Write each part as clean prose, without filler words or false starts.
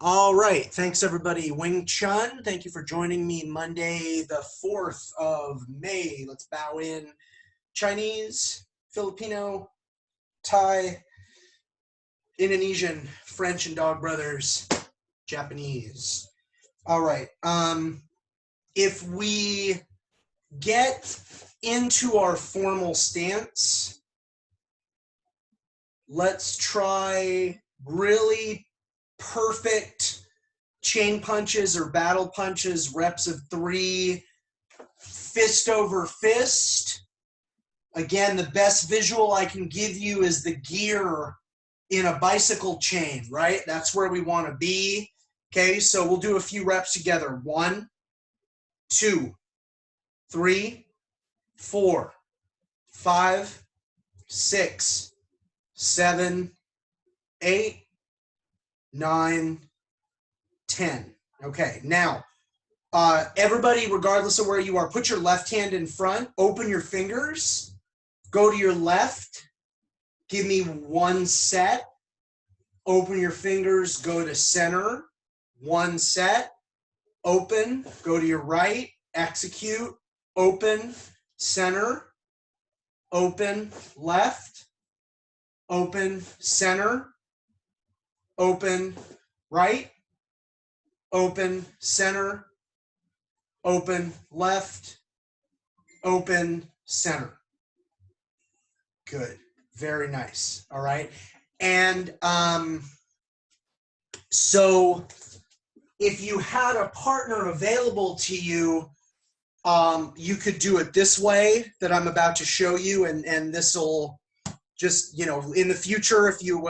All right. Thanks, everybody. Wing Chun, thank you for joining me Monday, the 4th of May. Let's bow in Chinese, Filipino, Thai, Indonesian, French, and Dog Brothers, Japanese. All right. If we get into our formal stance, let's try really perfect chain punches or battle punches, reps of 3, fist over fist. Again, the best visual I can give you is the gear in a bicycle chain, right? That's where we want to be. Okay, so we'll do a few reps together. 1, 2, 3, 4, 5, 6, 7, 8, 9, 10. Okay, now, everybody, regardless of where you are, put your left hand in front, open your fingers, go to your left, give me 1 set, open your fingers, go to center, 1 set, open, go to your right, execute, open, center, open, left, open, center, open, right, open, center, open, left, open, center. Good. Very nice. All right. And so if you had a partner available to you, you could do it this way that I'm about to show you, and this will just, in the future, if you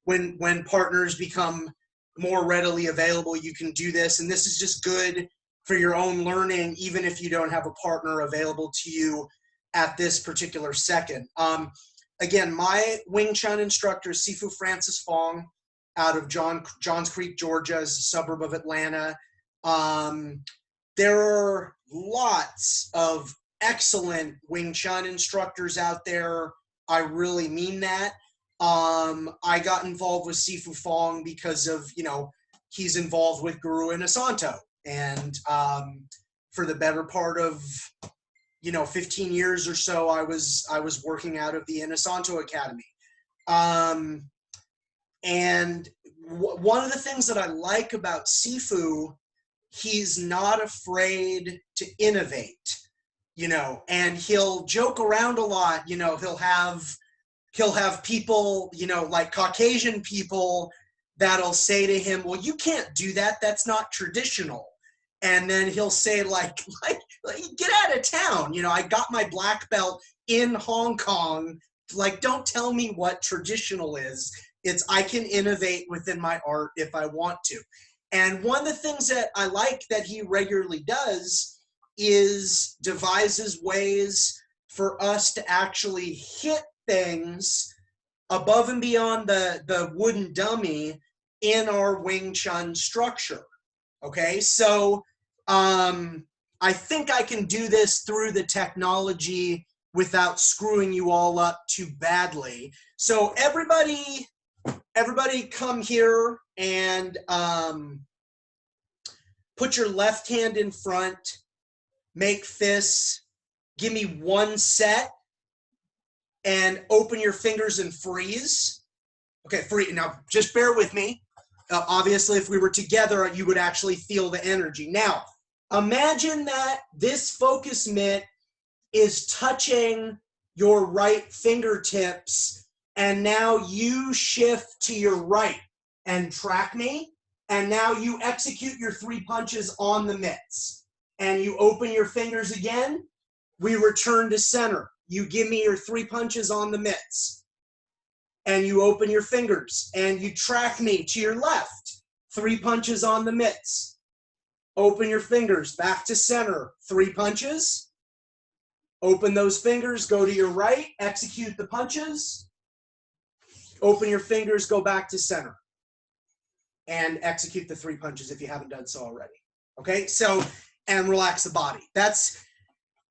when partners become more readily available, you can do this. And this is just good for your own learning, even if you don't have a partner available to you at this particular second. Again, my Wing Chun instructor is Sifu Francis Fong out of Johns Creek, Georgia, is a suburb of Atlanta. There are lots of excellent Wing Chun instructors out there. I really mean that. I got involved with Sifu Fong because of, he's involved with Guru Inosanto. And for the better part of 15 years or so, I was working out of the Inosanto Academy. And one of the things that I like about Sifu, he's not afraid to innovate, and he'll joke around a lot. He'll have people, like Caucasian people that'll say to him, well, you can't do that. That's not traditional. And then he'll say like get out of town. I got my black belt in Hong Kong. Like, don't tell me what traditional is. It's I can innovate within my art if I want to. And one of the things that I like that he regularly does is devises ways for us to actually hit things above and beyond the wooden dummy in our Wing Chun structure. Okay, so I think I can do this through the technology without screwing you all up too badly. So everybody come here and put your left hand in front, make fists, give me 1 set, and open your fingers and freeze. Okay, free. Now, just bear with me. Obviously, if we were together, you would actually feel the energy. Now, imagine that this focus mitt is touching your right fingertips, and now you shift to your right and track me, and now you execute your 3 punches on the mitts, and you open your fingers again. We return to center. You give me your 3 punches on the mitts, and you open your fingers, and you track me to your left. 3 punches on the mitts. Open your fingers, back to center. 3 punches. Open those fingers, go to your right, execute the punches. Open your fingers, go back to center. And execute the 3 punches if you haven't done so already. Okay, so, and relax the body. That's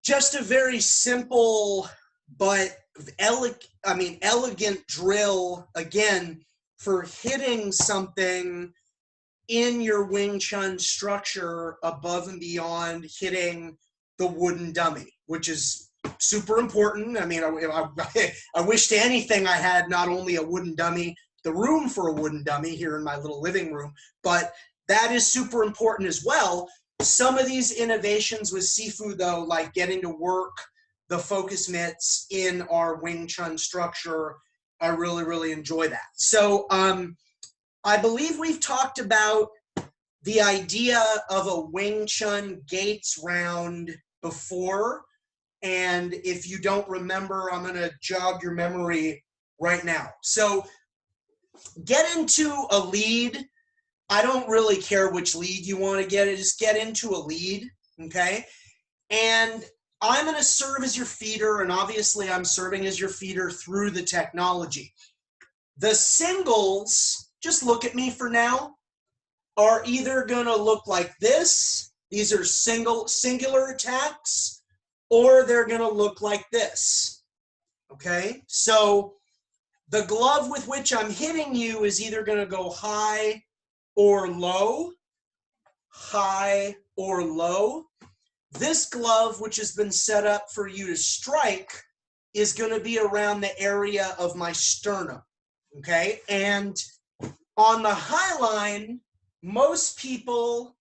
just a very simple but elegant drill, again, for hitting something in your Wing Chun structure above and beyond hitting the wooden dummy, which is super important. I mean, I wish to anything I had not only a wooden dummy, the room for a wooden dummy here in my little living room, but that is super important as well. Some of these innovations with Sifu, though, like getting to work the focus mitts in our Wing Chun structure, I really, really enjoy that. So I believe we've talked about the idea of a Wing Chun gates round before. And if you don't remember, I'm going to jog your memory right now. So get into a lead. I don't really care which lead you want to get. Just get into a lead, okay? And I'm going to serve as your feeder, and obviously I'm serving as your feeder through the technology. The singles, just look at me for now, are either going to look like this. These are singular attacks, or they're going to look like this, okay? So the glove with which I'm hitting you is either going to go high or low, high or low. This glove, which has been set up for you to strike, is going to be around the area of my sternum, okay? And on the high line, most people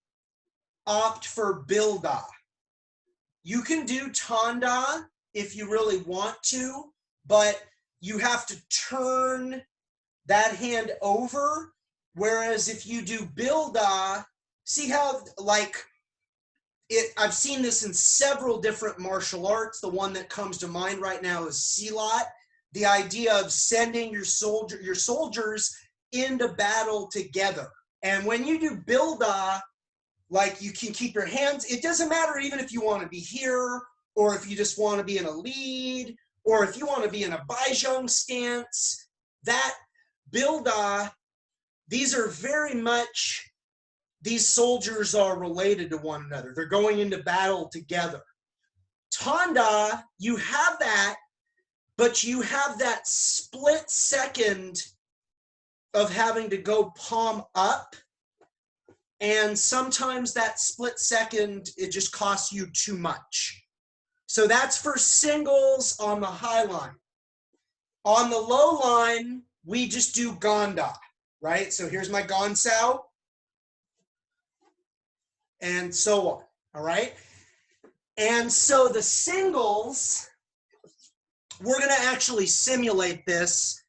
opt for Bilda. You can do Tanda if you really want to, but you have to turn that hand over. Whereas if you do Bilda, see how like I've seen this in several different martial arts. The one that comes to mind right now is Silat. The idea of sending your soldiers into battle together. And when you do Bilda, like you can keep your hands, it doesn't matter even if you want to be here, or if you just want to be in a lead, or if you want to be in a Baizhang stance, that Bilda, these are very much, these soldiers are related to one another. They're going into battle together. Tanda, you have that, but you have that split second of having to go palm up. And sometimes that split second, it just costs you too much. So that's for singles on the high line. On the low line, we just do Ganda, right? So here's my Gansao, and so on, all right? And so the singles, we're going to actually simulate this.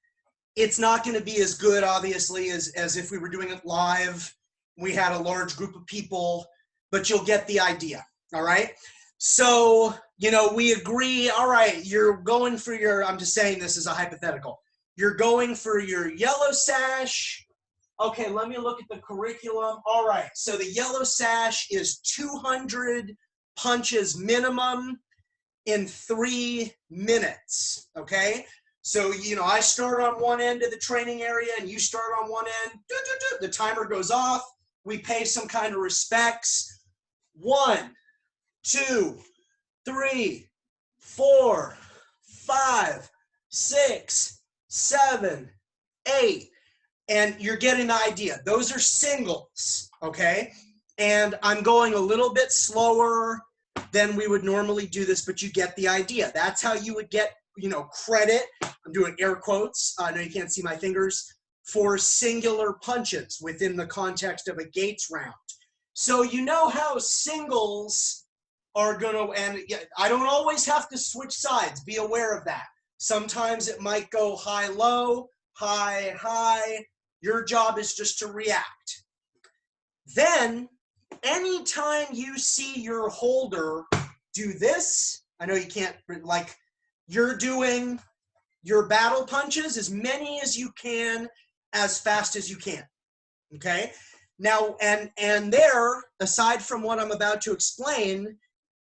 It's not going to be as good, obviously, as if we were doing it live. We had a large group of people, but you'll get the idea, all right? So, you know, we agree, all right, you're going for your, I'm just saying this as a hypothetical. You're going for your yellow sash. Okay, let me look at the curriculum. All right, so the yellow sash is 200 punches minimum in 3 minutes, okay? So, you know, I start on one end of the training area and you start on one end. The timer goes off. We pay some kind of respects. 1, 2, 3, 4, 5, 6, 7, 8. And you're getting the idea. Those are singles, okay? And I'm going a little bit slower than we would normally do this, but you get the idea. That's how you would get, you know, credit. I'm doing air quotes. I know you can't see my fingers. For singular punches within the context of a gates round. So you know how singles are going to, and I don't always have to switch sides. Be aware of that. Sometimes it might go high-low, high-high. Your job is just to react. Then, anytime you see your holder do this, I know you can't, like, you're doing your battle punches, as many as you can, as fast as you can, okay? Now, and there, aside from what I'm about to explain,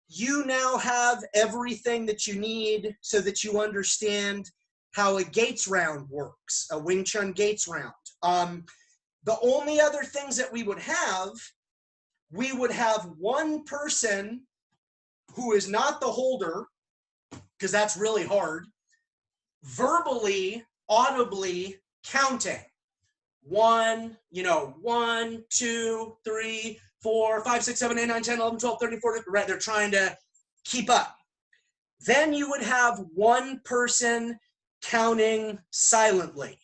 you now have everything that you need so that you understand how a gates round works, a Wing Chun gates round. The only other things that we would have one person who is not the holder, because that's really hard, verbally, audibly counting. 1, 1, 2, 3, 4, 5, 6, 7, 8, 9, 10, 11, 12, 13, 14, right? They're trying to keep up. Then you would have one person counting silently.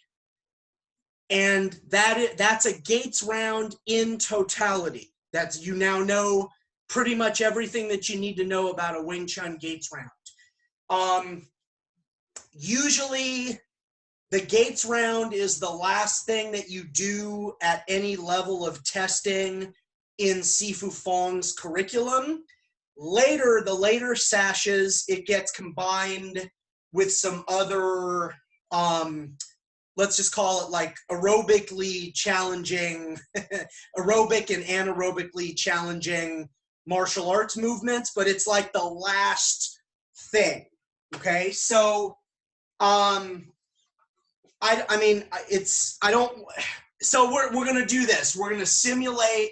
And that's a gates round in totality. That's, you now know pretty much everything that you need to know about a Wing Chun gates round. Usually the gates round is the last thing that you do at any level of testing in Sifu Fong's curriculum. Later, the later sashes, it gets combined with some other, let's just call it like aerobically challenging, aerobic and anaerobically challenging martial arts movements, but it's like the last thing, okay? So, so we're gonna do this. We're gonna simulate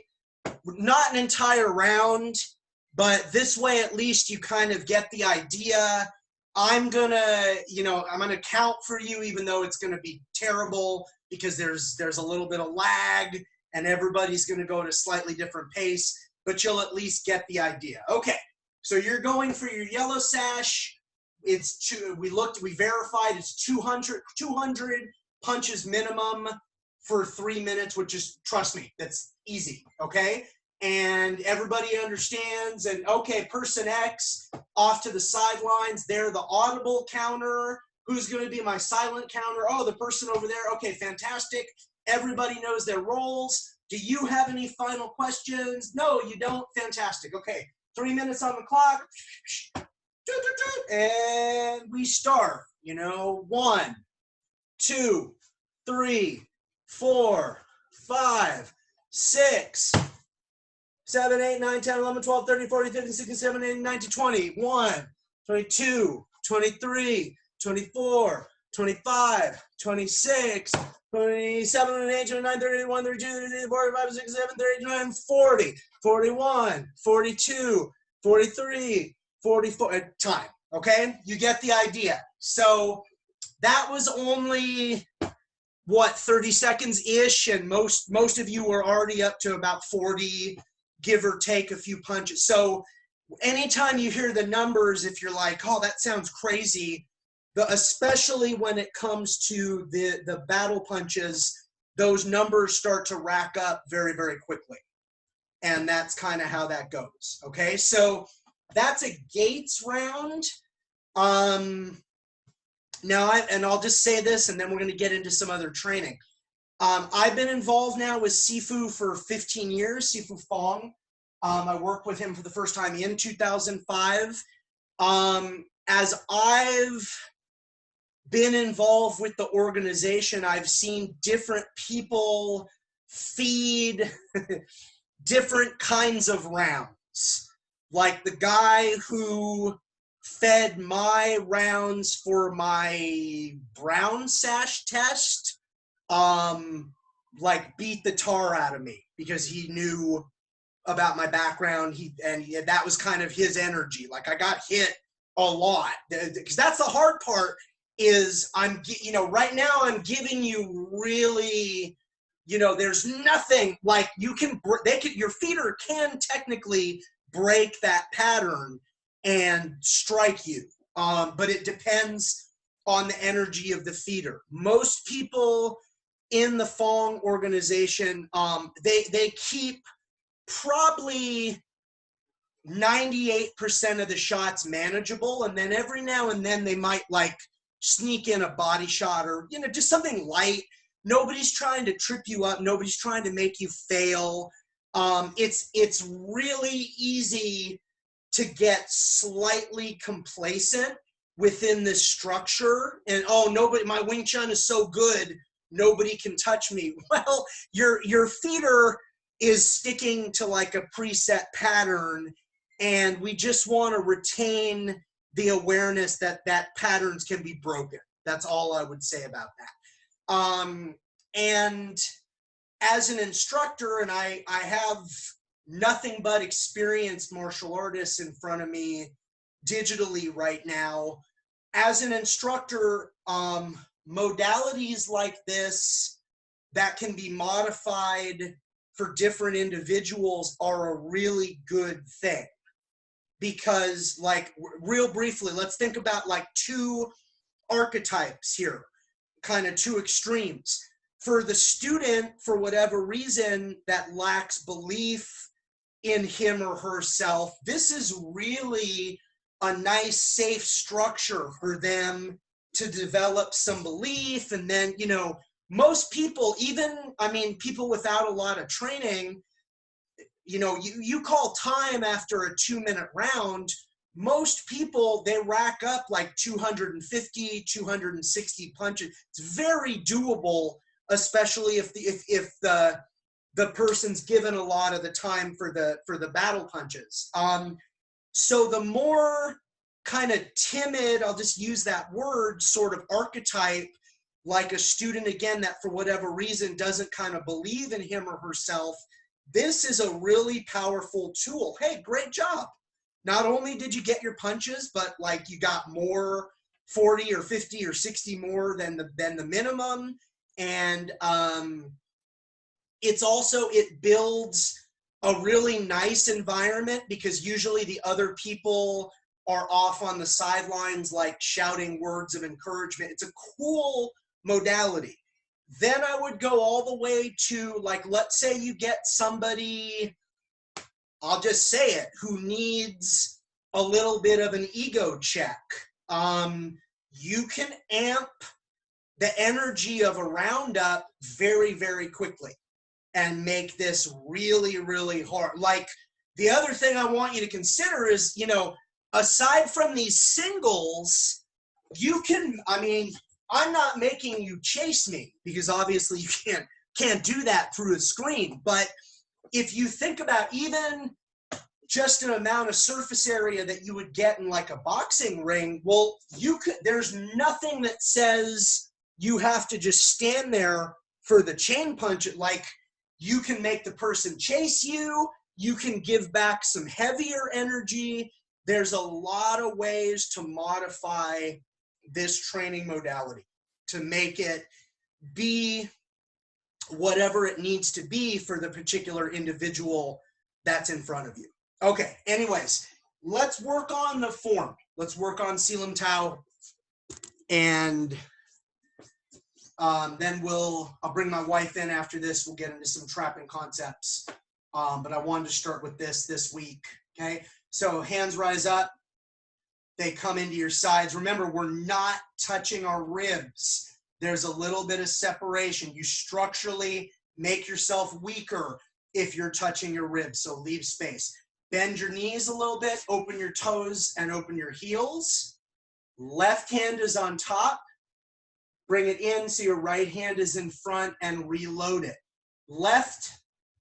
not an entire round, but this way at least you kind of get the idea. I'm gonna count for you, even though it's gonna be terrible because there's a little bit of lag and everybody's gonna go at a slightly different pace, but you'll at least get the idea. Okay, so you're going for your yellow sash. It's we verified it's 200 punches minimum for 3 minutes, which is, trust me, that's easy, okay? And everybody understands, and okay, person X off to the sidelines, they're the audible counter. Who's going to be my silent counter? Oh, the person over there. Okay, fantastic. Everybody knows their roles. Do you have any final questions? No, you don't? Fantastic. Okay, 3 minutes on the clock. And we start, 1, 2, 3, 4, 5, 6, 7, 8, 9, 10, 11, 12, 13, 14, 15, 16, 17, 18, 19, 20, 21, 22, 23, 24, 25, 26, 27, 28, 29, 30, 31, 32, 33, 34, 35, 36, 37, 38, 39, 40, 41, 42, 43, 44, time, okay? You get the idea. So that was only, what, 30 seconds-ish, and most of you were already up to about 40, give or take a few punches. So anytime you hear the numbers, if you're like, oh, that sounds crazy, especially when it comes to the battle punches, those numbers start to rack up very, very quickly. And that's kind of how that goes, okay? So that's a gates round. Now, I'll just say this, and then we're going to get into some other training. I've been involved now with Sifu for 15 years, Sifu Fong. I worked with him for the first time in 2005. As I've been involved with the organization, I've seen different people feed different kinds of rounds. Like the guy who fed my rounds for my brown sash test, like beat the tar out of me because he knew about my background. That was kind of his energy. Like I got hit a lot, because that's the hard part. Is right now I'm giving you really, there's nothing like your feeder can technically break that pattern and strike you, but it depends on the energy of the feeder. Most people in the Fong organization, they keep probably 98% of the shots manageable, and then every now and then they might like sneak in a body shot or just something light. Nobody's trying to trip you up. Nobody's trying to make you fail. It's really easy to get slightly complacent within this structure, and my Wing Chun is so good, nobody can touch me. Well, your feeder is sticking to like a preset pattern, and we just want to retain the awareness that patterns can be broken. That's all I would say about that. And as an instructor, and I have nothing but experienced martial artists in front of me digitally right now. As an instructor, modalities like this that can be modified for different individuals are a really good thing. Because, like, real briefly, let's think about like two archetypes here, kind of two extremes. For the student, for whatever reason, that lacks belief in him or herself, this is really a nice, safe structure for them to develop some belief. And then, you know, most people, even, I mean, people without a lot of training, you know, you call time after a 2-minute round. Most people, they rack up like 250, 260 punches. It's very doable, especially if the person's given a lot of the time for the battle punches. So the more kind of timid, I'll just use that word, sort of archetype, like a student, again, that for whatever reason doesn't kind of believe in him or herself, this is a really powerful tool. Hey, great job. Not only did you get your punches, but like you got more, 40 or 50 or 60 more than the minimum. And it's also, it builds a really nice environment, because usually the other people are off on the sidelines, like shouting words of encouragement. It's a cool modality. Then I would go all the way to, like, let's say you get somebody, I'll just say it, who needs a little bit of an ego check. You can amp the energy of a roundup very, very quickly and make this really, really hard. Like, the other thing I want you to consider is, you know, aside from these singles, you can, I mean, I'm not making you chase me, because obviously you can't do that through a screen. But if you think about even just an amount of surface area that you would get in like a boxing ring, well, you could, there's nothing that says you have to just stand there for the chain punch. Like, you can make the person chase you, you can give back some heavier energy. There's a lot of ways to modify this training modality to make it be whatever it needs to be for the particular individual that's in front of you. Okay, anyways, let's work on the form. Let's work on Selim Tao, and then I'll bring my wife in after this. We'll get into some trapping concepts, but I wanted to start with this week. Okay, so hands rise up. They come into your sides. Remember, we're not touching our ribs. There's a little bit of separation. You structurally make yourself weaker if you're touching your ribs, so leave space. Bend your knees a little bit, open your toes and open your heels. Left hand is on top. Bring it in so your right hand is in front and reload it. Left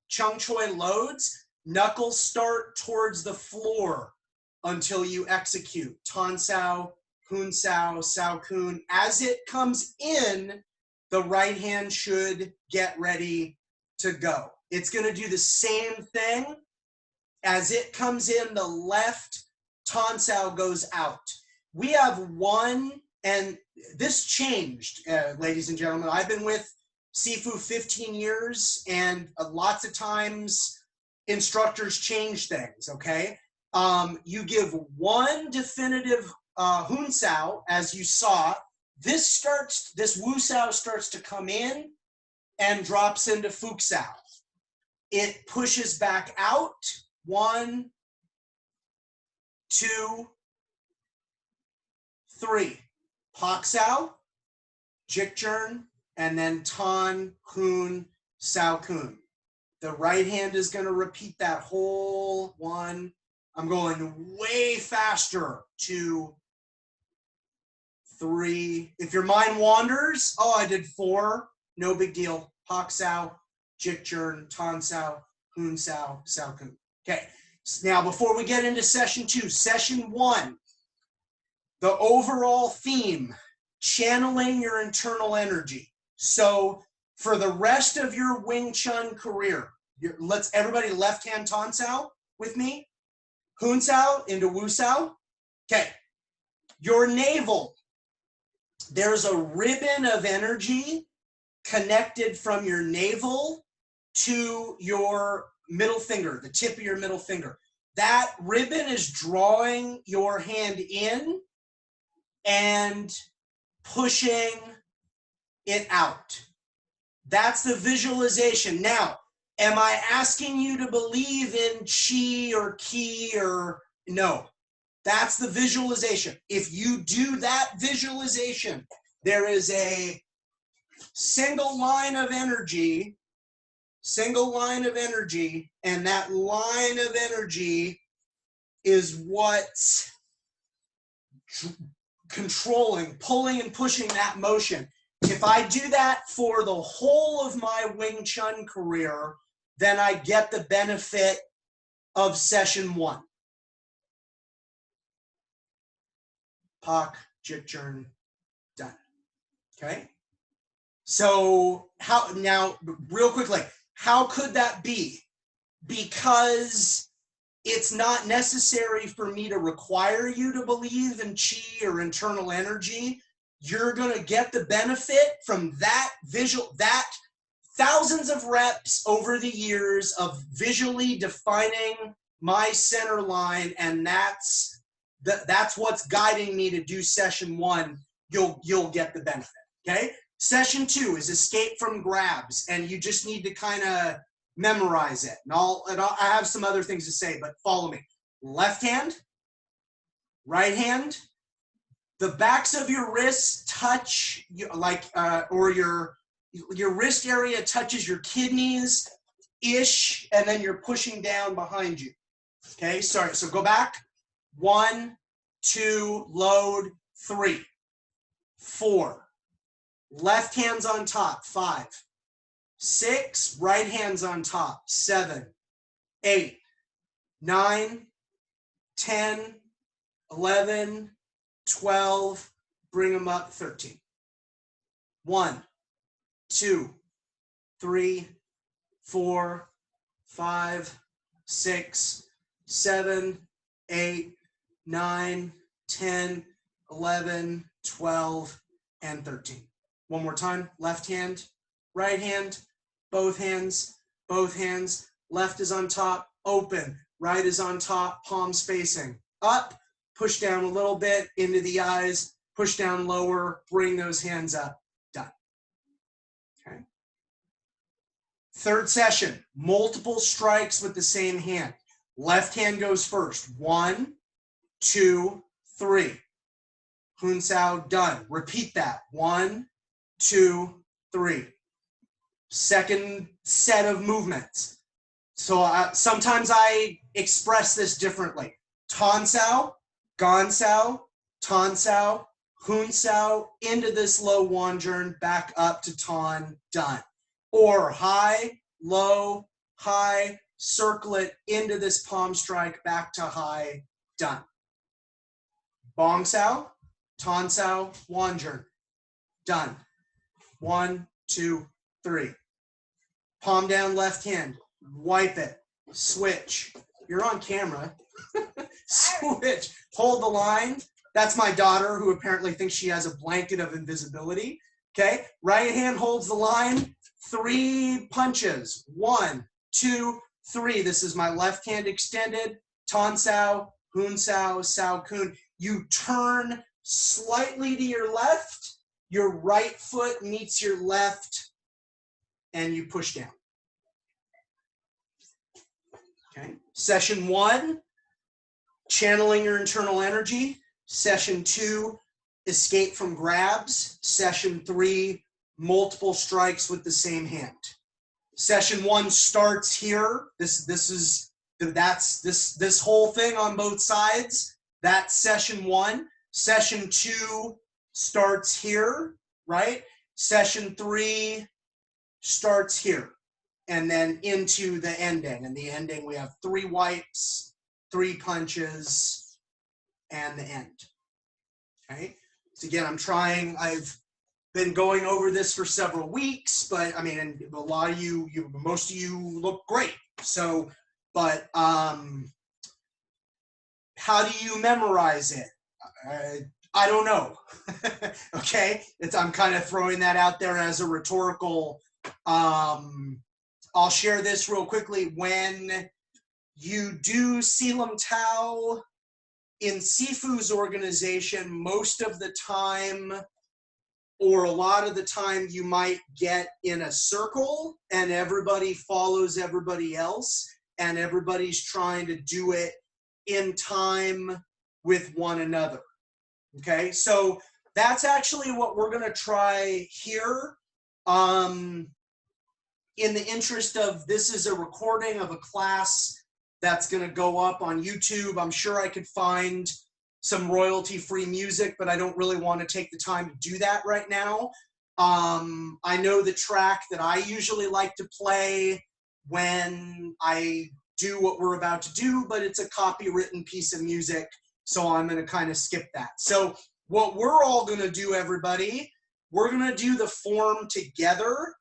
Chung Choi loads, knuckles start towards the floor until you execute. Tan Sao, Kun Sao, Sao Kun. As it comes in, the right hand should get ready to go. It's going to do the same thing. As it comes in, the left Tan Sao goes out. We have one, and this changed, ladies and gentlemen. I've been with Sifu 15 years, and lots of times instructors change things, okay? You give one definitive Hun Sao, as you saw. This Wu Sao starts to come in and drops into Fuk Sao. It pushes back out. 1, 2, 3. Pak Sao, Jik Jern, and then Tan, Kun, Sao Kun. The right hand is going to repeat that whole 1. I'm going way faster. 2, 3. If your mind wanders, oh, I did 4. No big deal. Pak Sao, Jik Jern, Tan Sao, Kun Sao, Sao Kun. Okay, now before we get into session 2, session 1, the overall theme, channeling your internal energy. So for the rest of your Wing Chun career, let's everybody left hand Tan Sao with me. Hun Sao into Wu Sao. Okay, your navel, there's a ribbon of energy connected from your navel to your middle finger, the tip of your middle finger. That ribbon is drawing your hand in and pushing it out. That's the visualization. Now, am I asking you to believe in chi or ki or no? That's the visualization. If you do that visualization, there is a single line of energy, and that line of energy is what's controlling, pulling and pushing that motion. If I do that for the whole of my Wing Chun career, then I get the benefit of session 1. Pak, Jit Chun, done. Okay? So how now, real quickly, how could that be? Because it's not necessary for me to require you to believe in chi or internal energy. You're going to get the benefit from that visual, that thousands of reps over the years of visually defining my center line, and that's what's guiding me to do session 1. You'll get the benefit. Okay. Session 2 is escape from grabs, and you just need to kind of memorize it. And I have some other things to say, but follow me. Left hand, right hand, the backs of your wrists touch, or your wrist area touches your kidneys-ish, and then you're pushing down behind you. Okay, sorry, so go back. 1, 2, load, 3, 4. Left hand's on top, 5. 6, right hand's on top, 7, 8, 9, 10, 11, 12, bring them up, 13. 1, 2, 3, 4, 5, 6, 7, 8, 9, 10, 11, 12, and 13. One more time, left hand, right hand, both hands, left is on top, open, right is on top, palms facing, up, push down a little bit into the eyes, push down lower, bring those hands up, done. Okay. Third session, multiple strikes with the same hand. Left hand goes first, 1, 2, 3. Hun Sao, done. Repeat that, 1, 2, 3. Second set of movements. So sometimes I express this differently. Tan Sao, Gan Sao, Tan Sao, Hun Sao, into this low Wanjern, back up to Tan, done. Or high, low, high, circle it into this palm strike, back to high, done. Bong Sao, Tan Sao, Wanjern, done. 1, 2, 3. Palm down left hand, wipe it, switch. You're on camera. Switch, hold the line. That's my daughter, who apparently thinks she has a blanket of invisibility. Okay, right hand holds the line, 3 punches. 1, 2, 3. This is my left hand extended. Tan Sao, Hun Sao, Sao Kun. You turn slightly to your left. Your right foot meets your left, and you push down. Okay. Session 1, channeling your internal energy. Session 2, escape from grabs. Session 3, multiple strikes with the same hand. Session 1 starts here. This whole thing on both sides. That's session 1. Session 2 starts here, right? Session 3 starts here, and then into the ending. And the ending, we have 3 wipes, 3 punches, and the end. Okay. So again, I've been going over this for several weeks, but I mean, and a lot of most of you look great. So, but how do you memorize it? I don't know. Okay, I'm kind of throwing that out there as a rhetorical. I'll share this real quickly. When you do Selam Tao in Sifu's organization, most of the time, or a lot of the time, you might get in a circle and everybody follows everybody else and everybody's trying to do it in time with one another. Okay, so that's actually what we're going to try here. In the interest of, this is a recording of a class that's going to go up on YouTube. I'm sure I could find some royalty-free music, but I don't really want to take the time to do that right now. I know the track that I usually like to play when I do what we're about to do, but it's a copywritten piece of music, so I'm going to kind of skip that. So what we're all going to do, everybody, we're going to do the form together.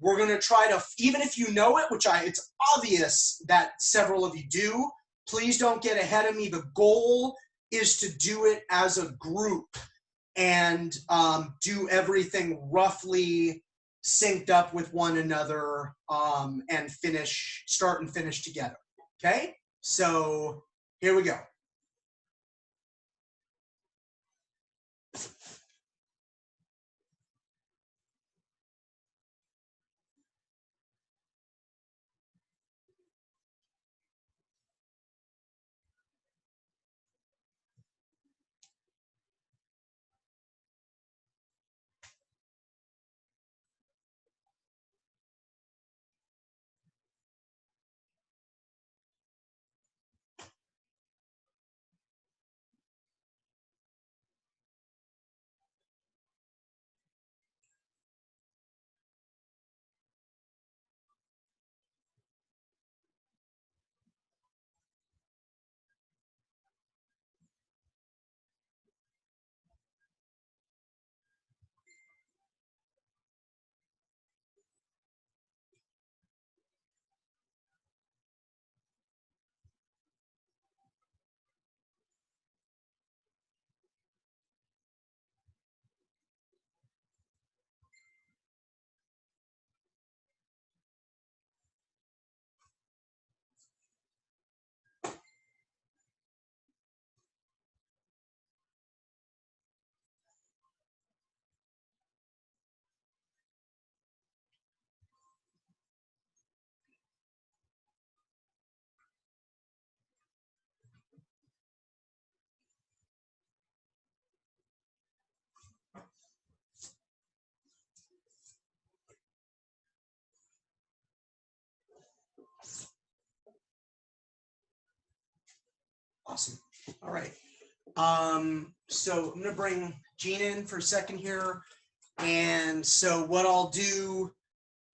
We're going to try to, even if you know it, which it's obvious that several of you do, please don't get ahead of me. The goal is to do it as a group and do everything roughly synced up with one another and start and finish together. Okay? So here we go. Awesome. All right. So I'm going to bring Gina in for a second here. And so what I'll do,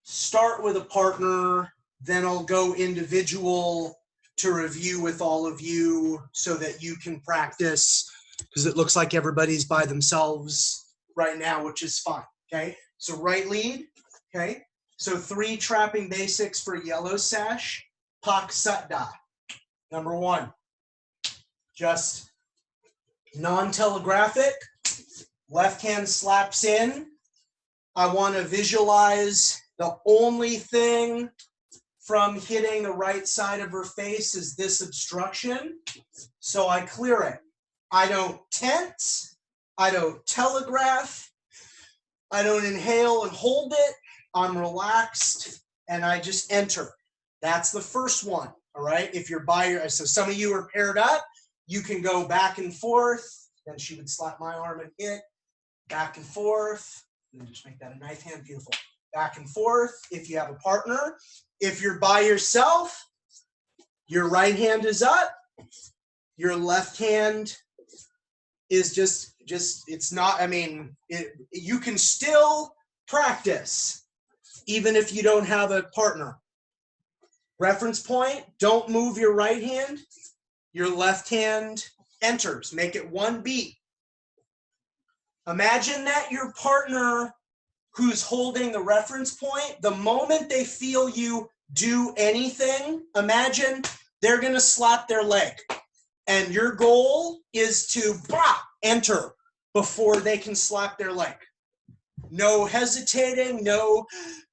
start with a partner, then I'll go individual to review with all of you so that you can practice, because it looks like everybody's by themselves right now, which is fine. Okay. So right lead. Okay. So 3 trapping basics for yellow sash. Pak Sat Da. Number 1. Just non-telegraphic, left hand slaps in. I want to visualize the only thing from hitting the right side of her face is this obstruction. So I clear it. I don't tense. I don't telegraph. I don't inhale and hold it. I'm relaxed and I just enter. That's the first one. All right. If you're so some of you are paired up, you can go back and forth. Then she would slap my arm and hit. Back and forth. And then just make that a knife hand. Beautiful. Back and forth if you have a partner. If you're by yourself, your right hand is up. Your left hand is just it's not, you can still practice even if you don't have a partner. Reference point, don't move your right hand. Your left hand enters. Make it 1 beat. Imagine that your partner who's holding the reference point, the moment they feel you do anything, imagine they're going to slap their leg. And your goal is to enter before they can slap their leg. No hesitating, no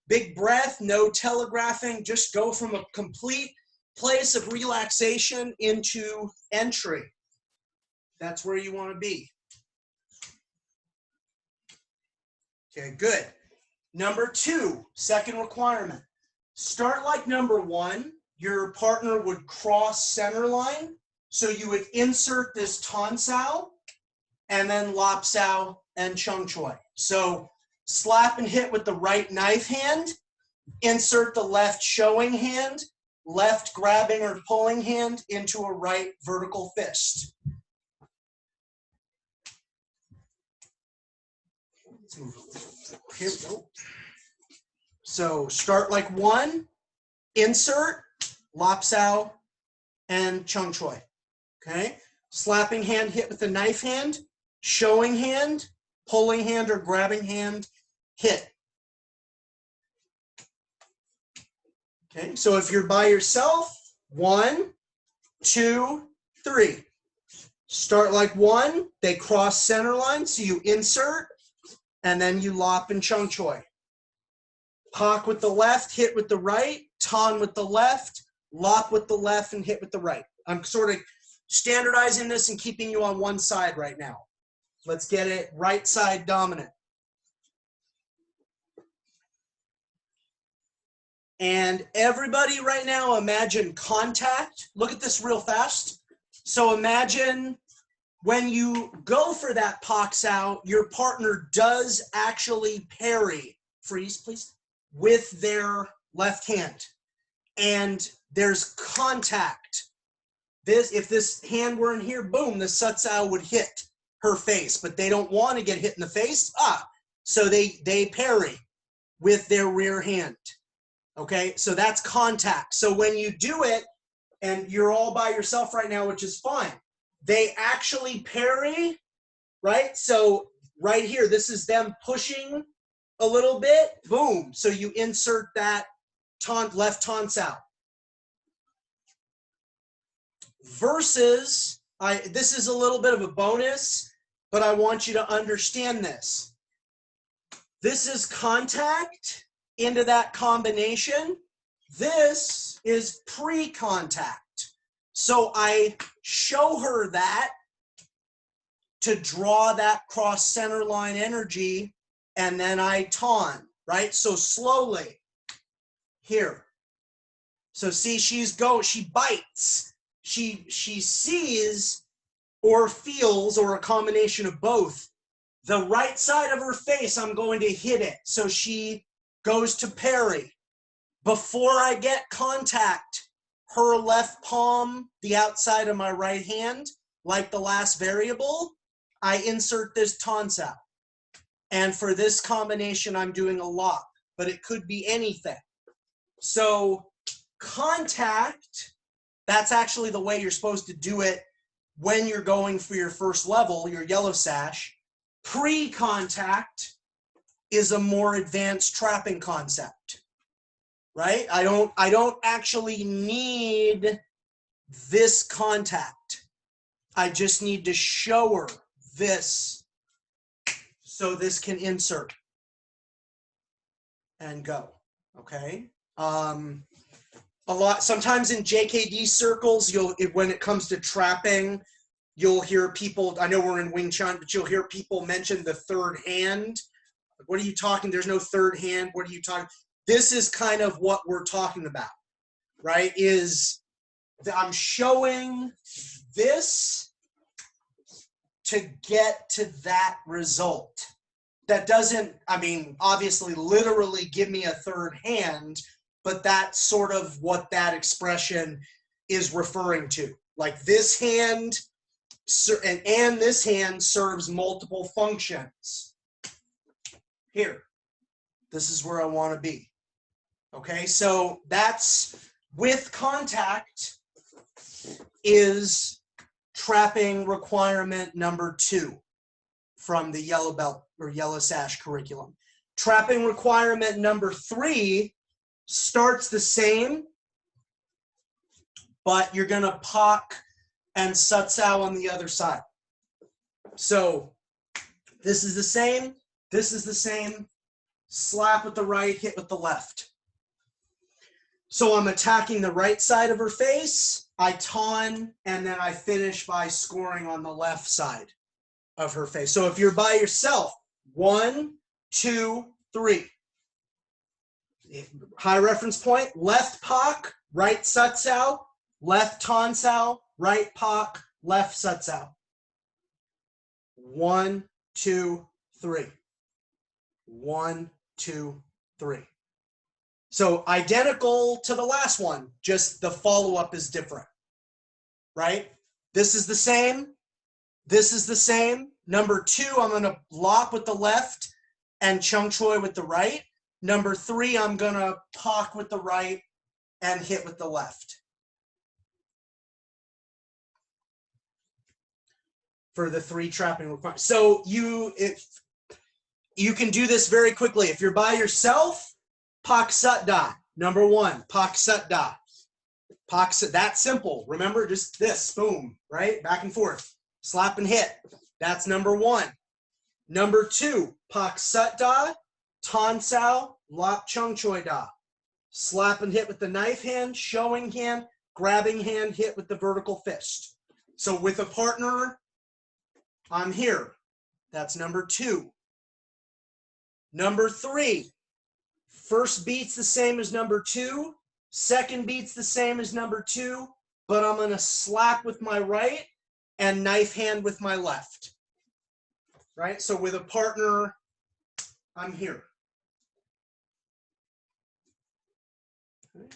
big breath, no telegraphing. Just go from a complete place of relaxation into entry. That's where you want to be. Okay, good. Number 2, second requirement. Start like number 1. Your partner would cross center line. So you would insert this Tan Sao and then Lap Sao and Chung Choi. So slap and hit with the right knife hand, insert the left showing hand, left grabbing or pulling hand into a right vertical fist. Let's move it. Here we go. So start like 1, insert, Lap Sao, and Chung Choi. Okay? Slapping hand hit with the knife hand, showing hand, pulling hand or grabbing hand, hit. Okay, so if you're by yourself, 1, 2, 3. Start like 1, they cross center line, so you insert, and then you lop and Chung Choi. Pak with the left, hit with the right, Tan with the left, lop with the left, and hit with the right. I'm sort of standardizing this and keeping you on one side right now. Let's get it right side dominant. And everybody right now, imagine contact. Look at this real fast. So imagine when you go for that Pak Sao, your partner does actually parry, freeze please, with their left hand. And there's contact. If this hand were in here, boom, the Sat Sao would hit her face, but they don't want to get hit in the face. So they parry with their rear hand. Okay, so that's contact. So when you do it, and you're all by yourself right now, which is fine, they actually parry, right? So right here, this is them pushing a little bit, boom. So you insert that left Tan Sao. Versus, this is a little bit of a bonus, but I want you to understand this. This is contact into that combination. This is pre-contact. So I show her that to draw that cross center line energy, and then I Tan, right? So slowly here. So see, she bites. She sees or feels, or a combination of both, the right side of her face, I'm going to hit it. So she goes to parry. Before I get contact, her left palm, the outside of my right hand, like the last variable, I insert this Tan Sao. And for this combination, I'm doing a lop, but it could be anything. So contact, that's actually the way you're supposed to do it when you're going for your first level, your yellow sash. Pre-contact is a more advanced trapping concept, right? I don't actually need this contact. I just need to show her this so this can insert and go, okay? Sometimes in JKD circles, when it comes to trapping, you'll hear people, I know we're in Wing Chun, but you'll hear people mention the third hand. What are you talking? There's no third hand. What are you talking? This is kind of what we're talking about, right? Is that I'm showing this to get to that result. That doesn't, I mean, obviously literally give me a third hand, but that's sort of what that expression is referring to. Like this hand and this hand serves multiple functions. Here, this is where I want to be. Okay, so that's with contact is trapping requirement number 2 from the yellow belt or yellow sash curriculum. Trapping requirement number 3 starts the same, but you're gonna Pak and Sat Sao on the other side. So This is the same. This is the same. Slap with the right, hit with the left. So I'm attacking the right side of her face. I ton, and then I finish by scoring on the left side of her face. So if you're by yourself, 1, 2, 3. High reference point, left pak, right sutsao, left tonsao, right pak, left sutsao. 1, 2, 3. 1, 2, 3. So identical to the last one, just the follow-up is different, right? This is the same. This is the same. Number 2, I'm going to lock with the left and chung choi with the right. Number 3, I'm going to pak with the right and hit with the left. For the 3 trapping requirements. So you can do this very quickly. If you're by yourself, pak sut da. Number 1, pak sut da. Pak sut, that's simple. Remember, just this, boom, right? Back and forth. Slap and hit. That's number 1. Number 2, pak sut da, ton sao, lap chung choi da. Slap and hit with the knife hand, showing hand, grabbing hand, hit with the vertical fist. So with a partner, I'm here. That's number 2. Number 3, first beat's the same as number 2. Second beat's the same as number 2, but I'm going to slap with my right and knife hand with my left. Right? So with a partner, I'm here.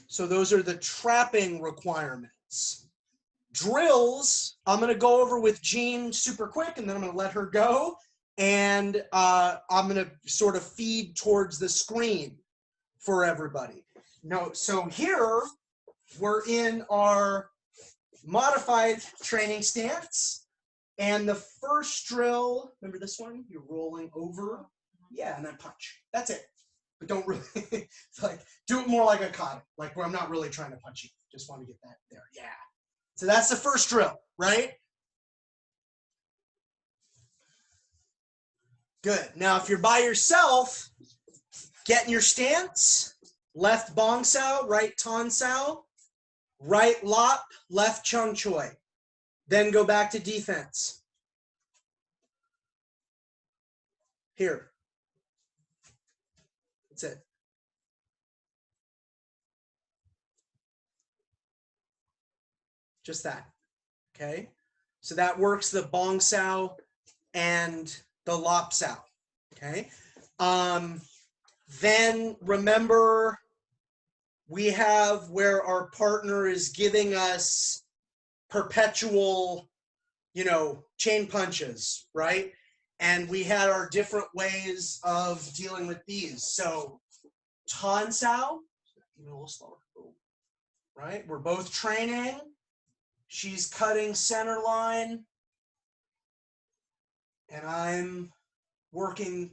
So those are the trapping requirements. Drills, I'm going to go over with Jean super quick, and then I'm going to let her go. And I'm going to sort of feed towards the screen for everybody. No, so here we're in our modified training stance. And the first drill, remember this one? You're rolling over. Yeah, and then punch. That's it. But don't really, it's like, do it more like a kata, like where I'm not really trying to punch you. Just want to get that there. Yeah. So that's the first drill, right? Good. Now, if you're by yourself, get in your stance. Left bong sao, right ton sao, right lop, left chung choi. Then go back to defense. Here. That's it. Just that. Okay. So that works the bong sao and the lop sao. Okay. Then remember, we have where our partner is giving us perpetual, chain punches, right? And we had our different ways of dealing with these. So ton sao, even a little slower, right? We're both training. She's cutting center line, and I'm working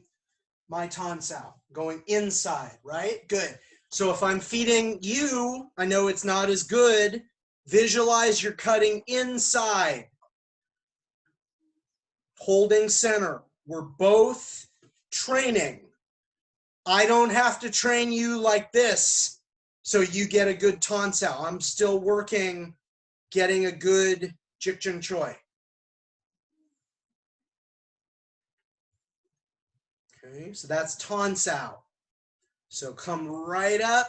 my ton sao, going inside, right? Good. So if I'm feeding you, I know it's not as good. Visualize you're cutting inside. Holding center. We're both training. I don't have to train you like this so you get a good ton sao. I'm still working, getting a good jik chung choi. Okay, so that's ton sao. So come right up,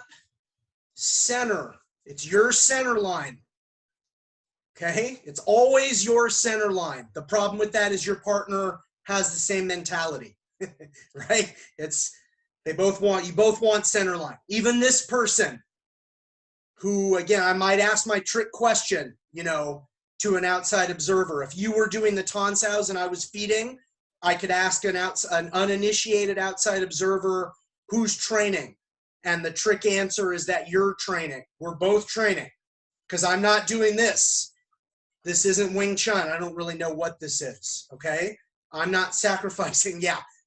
center. It's your center line. Okay, it's always your center line. The problem with that is your partner has the same mentality, right? You both want center line. Even this person who, again, I might ask my trick question, to an outside observer. If you were doing the ton saos and I was feeding, I could ask an uninitiated outside observer, who's training? And the trick answer is that you're training. We're both training because I'm not doing this. This isn't Wing Chun. I don't really know what this is, okay? I'm not sacrificing,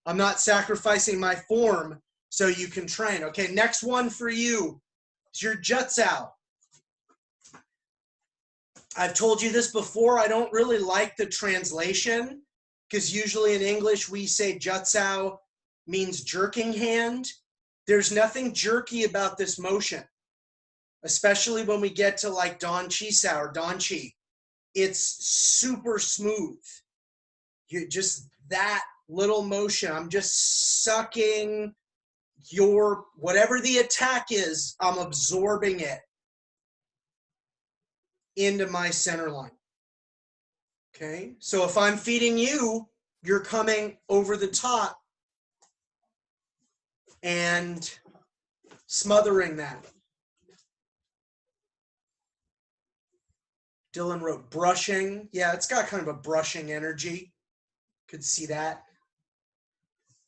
I'm not sacrificing my form so you can train. Okay, next one for you is your Jutsao. I've told you this before. I don't really like the translation because usually in English we say Jutsao means jerking hand. There's nothing jerky about this motion, especially when we get to like Dan Chi Sao or Dan Chi. It's super smooth. You just, that little motion, I'm just sucking your, whatever the attack is, I'm absorbing it into my center line. Okay, so if I'm feeding you, you're coming over the top and smothering that. Dylan wrote brushing. Yeah, it's got kind of a brushing energy. Could see that.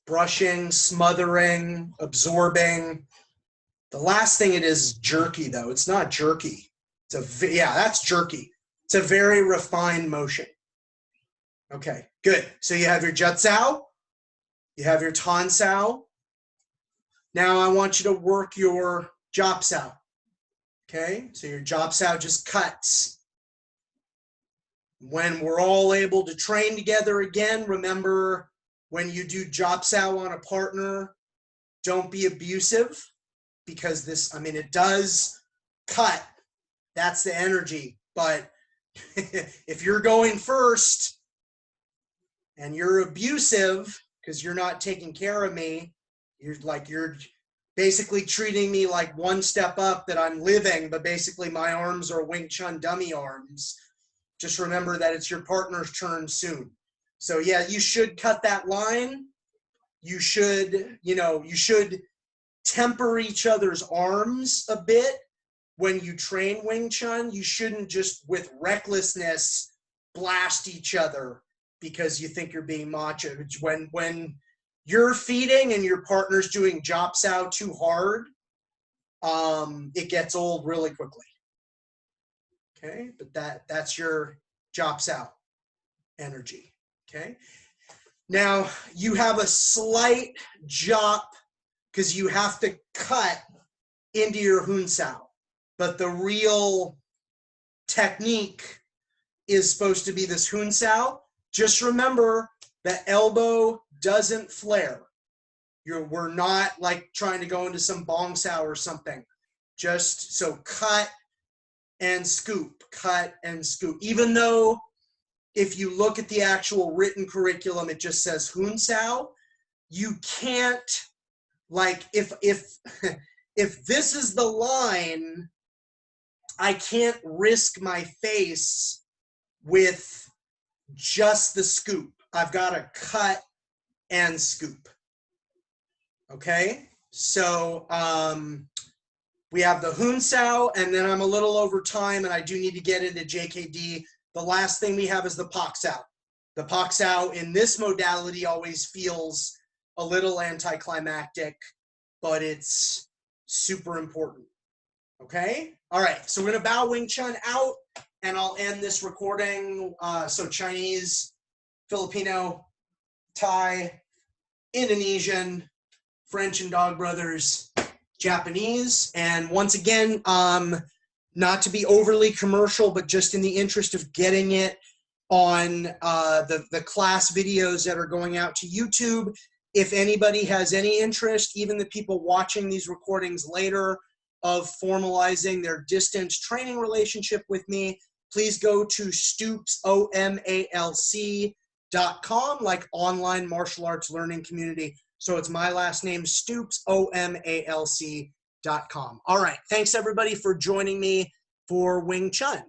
Brushing, smothering, absorbing. The last thing it is jerky, though. It's not jerky. Yeah, that's jerky. It's a very refined motion. Okay, good. So you have your Jutsao. You have your Tansao. Now I want you to work your Jopsao. Okay, so your Jopsao just cuts. When we're all able to train together again, remember when you do Jopsao on a partner, don't be abusive, because this, I mean, it does cut. That's the energy. But if you're going first and you're abusive because you're not taking care of me, you're basically treating me like one step up that I'm living, but basically my arms are Wing Chun dummy arms. Just remember that it's your partner's turn soon. So yeah, you should cut that line. You should, you should temper each other's arms a bit when you train Wing Chun. You shouldn't just with recklessness blast each other because you think you're being macho. When you're feeding and your partner's doing Jopsao too hard, it gets old really quickly. Okay, but that's your Jopsao energy. Okay, now you have a slight Jop because you have to cut into your Hunsao, but the real technique is supposed to be this Hunsao. Just remember the elbow doesn't flare. We're not like trying to go into some Bong Sao or something. Just so cut and scoop, cut and scoop. Even though if you look at the actual written curriculum, it just says Hunsao, you can't, like, if this is the line, I can't risk my face with just the scoop. I've got to cut and scoop. Okay, so we have the Hunsao, and then I'm a little over time, and I do need to get into JKD. The last thing we have is the Pak Sao. The Pak Sao in this modality always feels a little anticlimactic, but it's super important. Okay? All right, so we're going to bow Wing Chun out, and I'll end this recording. So Chinese, Filipino, Thai, Indonesian, French and Dog Brothers, Japanese. And once again, not to be overly commercial, but just in the interest of getting it on the class videos that are going out to YouTube, if anybody has any interest, even the people watching these recordings later, of formalizing their distance training relationship with me, please go to Stoops, OMALC.com, like online martial arts learning community. So it's my last name, Stoops, OMALC.com. All right. Thanks, everybody, for joining me for Wing Chun.